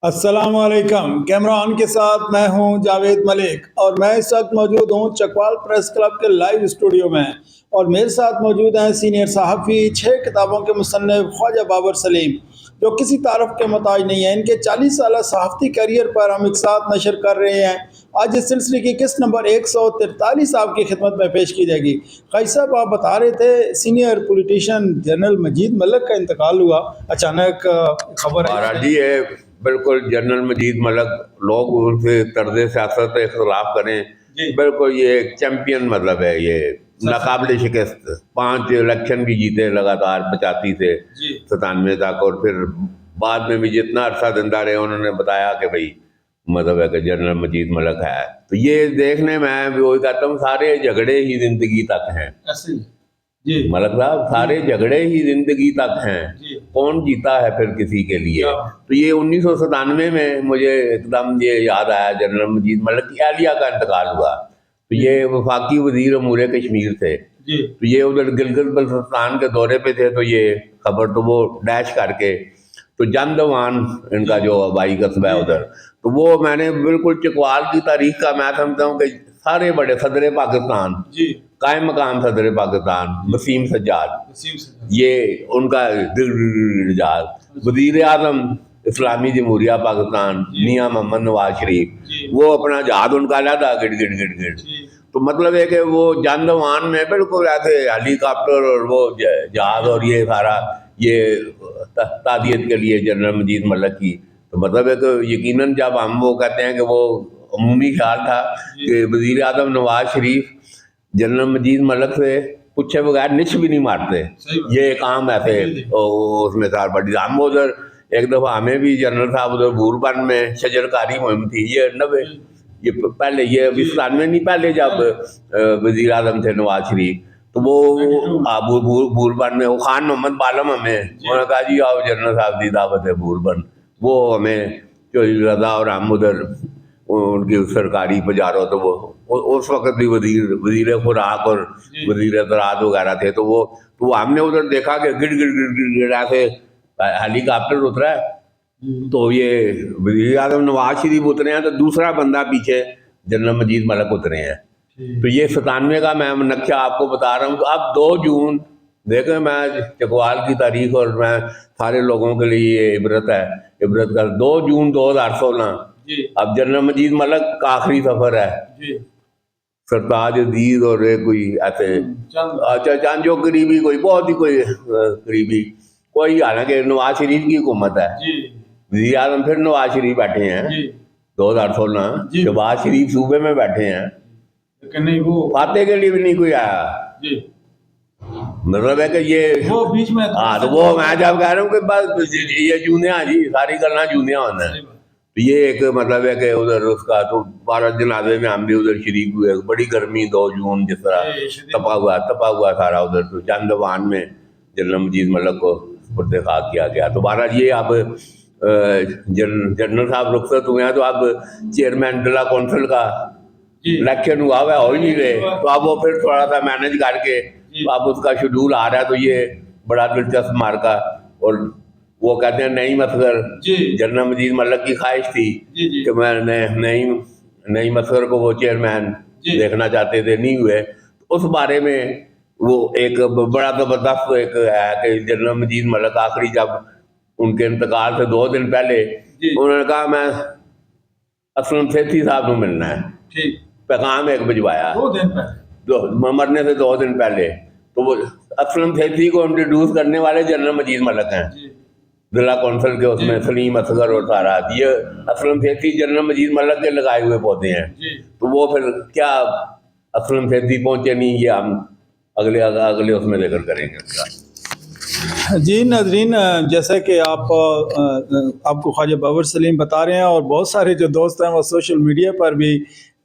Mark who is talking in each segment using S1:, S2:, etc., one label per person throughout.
S1: अस्सलाम वालेकुम। Camera on के साथ मैं हूं जावेद मलिक और मैं इस वक्त मौजूद हूं चकवाल प्रेस क्लब के लाइव स्टूडियो में और मेरे साथ मौजूद हैं सीनियर सहाफ़ी 6 किताबों के मुसन्निफ़ ख्वाजा बाबर सलीम, जो किसी तारफ़ के मोहताज नहीं है। इनके 40 साल सहाफ़ती करियर पर हम एक साथ नशर कर रहे हैं। आज इस सिलसिले की किस्त नंबर 143 आपकी खिदमत में पेश की जाएगी। क़ाज़ी साहब, आप बता रहे थे सीनियर पॉलिटिशियन जनरल मजीद मलिक का इंतकाल हुआ, अचानक खबर
S2: जी है। बिल्कुल जनरल मजीद मलिक, लोग उनसे तर्ज सियासत इख्तलाफ करें, बिल्कुल ये एक चैम्पियन मतलब है, ये नाकाबिल शिकस्त। 5 इलेक्शन भी जीते लगातार 85 से 97 तक, और फिर बाद में भी जितना अरसा जिंदा रहे उन्होंने बताया कि भाई मतलब है कि जनरल मजीद मलिक है। तो ये देखने में भी वही कहता हूँ, सारे झगड़े ही जिंदगी तक हैं। मलिक साहब, सारे झगड़े ही जिंदगी तक हैं, कौन जीता है फिर किसी के लिए। तो ये 1997 में मुझे एकदम ये याद आया, जनरल मजीद मलिक की अहलिया का इंतकाल हुआ। तो ये वफाकी वजीर अमूर कश्मीर थे, तो ये उधर गिलगित बल्तिस्तान के दौरे पे थे। तो ये खबर तो वो डैश करके, तो जंदवान इनका जो आबाई कस्बा है उधर, तो वो मैंने बिल्कुल चकवाल की तारीख का मैं समझता हूँ कि सारे बड़े सदर पाकिस्तान, कायम मकाम सदर पाकिस्तान वसीम सज्जाद, ये उनका वजीर आज़म इस्लामी जमहूरिया पाकिस्तान मियाँ मोहम्मद नवाज शरीफ, वो अपना जहाज उनका लादा गिड़ गिड़ गिड़ गिड़। तो मतलब है कि वो जंदवान में बिल्कुल ऐसे हेलीकॉप्टर और वो जहाज और ये सारा ये तादियत के लिए जनरल मजीद मलिक की। तो मतलब है कि यकीनन जब हम वो कहते हैं कि वो अमूमी ख्याल था कि वजीर आज़म नवाज शरीफ जनरल मजीद मलिक से पूछे बगैर निछ भी नहीं मारते, ये एक आम ऐसे उसमें था बड़ी। हम उधर एक दफ़ा हमें भी जनरल साहब उधर बूरबन में शजरकारी मुहिम थी, ये 90 ये पहले, ये 97 नहीं पहले, जब वजीर आज़म थे नवाज शरीफ, तो वो बूरबन में वो खान मोहम्मद बालम हमें उन्होंने कहा जी आओ जनरल साहब की दावत है बूरबन, वो हमें चौधरी रजा और हम उधर उनकी सरकारी पजारो। तो वो उस वक्त भी वजीर खुराक और वजीर ज़राअत वगैरह थे। तो वो हमने उधर देखा कि गिड़ गिड़ गिड़ गिड़ गिड़ ऐसे हेलीकॉप्टर उतरा है, तो ये वजीर आज़म नवाज शरीफ उतरे हैं, तो दूसरा बंदा पीछे जनरल मजीद मलिक उतरे हैं। तो ये 97 का मैं नक्शा आपको बता रहा हूँ। तो अब 2 जून देखें, मैं चकवाल की तारीख और मैं सारे लोगों के लिए ये इबरत का 2 जून 2016 अब जनरल मजीद मलिक का आखिरी सफर है। सरताज अजीज और कोई ऐसे अच्छा चंद जो करीबी, कोई बहुत ही कोई करीबी कोई, हालांकि नवाज शरीफ की हुकूमत है, वज़ीर आज़म फिर नवाज शरीफ बैठे हैं 2016, शहबाज शरीफ सूबे में बैठे हैं, लेकिन नहीं वो फाते के लिए भी नहीं कोई आया। मतलब है कि ये वो बीच में तो वो मैं जब कह रहा हूँ कि बस ये जूनिया जी सारी गल्ला जूनिया होना है। तो ये एक मतलब है कि उधर उसका तो 12 जनाजे में हम भी उधर शरीक हुए। बड़ी गर्मी 2 जून जिस तरह तपा हुआ सारा उधर। तो चंदवान में जनरल मजीद मलिक को सुपुर्द खाक किया गया। तो बहरहाल ये अब जनरल साहब रुखसत हुए हैं, तो अब चेयरमैन जिला कौंसिल का इलेक्शन हुआ है, हो ही नहीं रहे। तो अब वो फिर थोड़ा सा मैनेज करके अब उसका शेड्यूल आ रहा है। तो ये बड़ा दिलचस्प मार्का, और वो कहते हैं नई मसगर, जनरल मजीद मलिक की ख्वाहिश थी कि मैं नई मसगर को वो चेयरमैन देखना चाहते थे, नहीं हुए। तो उस बारे में वो एक बड़ा ज़बरदस्त एक है कि जनरल मजीद मलिक आखिरी जब उनके इंतकाल से 2 दिन पहले उन्होंने कहा मैं असलम सेठी साहब को मिलना है, पैगाम एक भिजवाया 2 दिन पहले, मरने से 2 दिन पहले। तो वो असलम सेठी को इंट्रोड्यूस करने वाले जनरल मजीद मलिक हैं, जिला कौंसिल के उसमें सलीम असगर और सारा। ये असलम सेठी जनरल मजीद मलिक के लगाए हुए पौधे हैं। तो वो फिर क्या असलम सेठी पहुंचे नहीं, ये हम अगले उसमें लेकर करेंगे।
S1: जी नाज़रीन, जैसे कि आपको ख्वाजा बाबर सलीम बता रहे हैं, और बहुत सारे जो दोस्त हैं वो सोशल मीडिया पर भी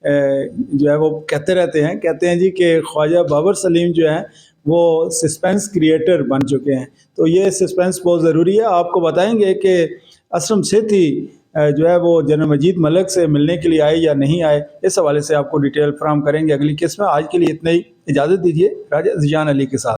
S1: जो है वो कहते हैं जी कि ख्वाजा बाबर सलीम जो है वो सस्पेंस क्रिएटर बन चुके हैं। तो ये सस्पेंस बहुत ज़रूरी है। आपको बताएंगे कि असलम सेठी जो है वो जनरल मजीद मलिक से मिलने के लिए आए या नहीं आए, इस हवाले से आपको डिटेल फराहम करेंगे अगली किस्त में। आज के लिए इतना ही, इजाज़त दीजिए राजा ज़ियान अली के साथ।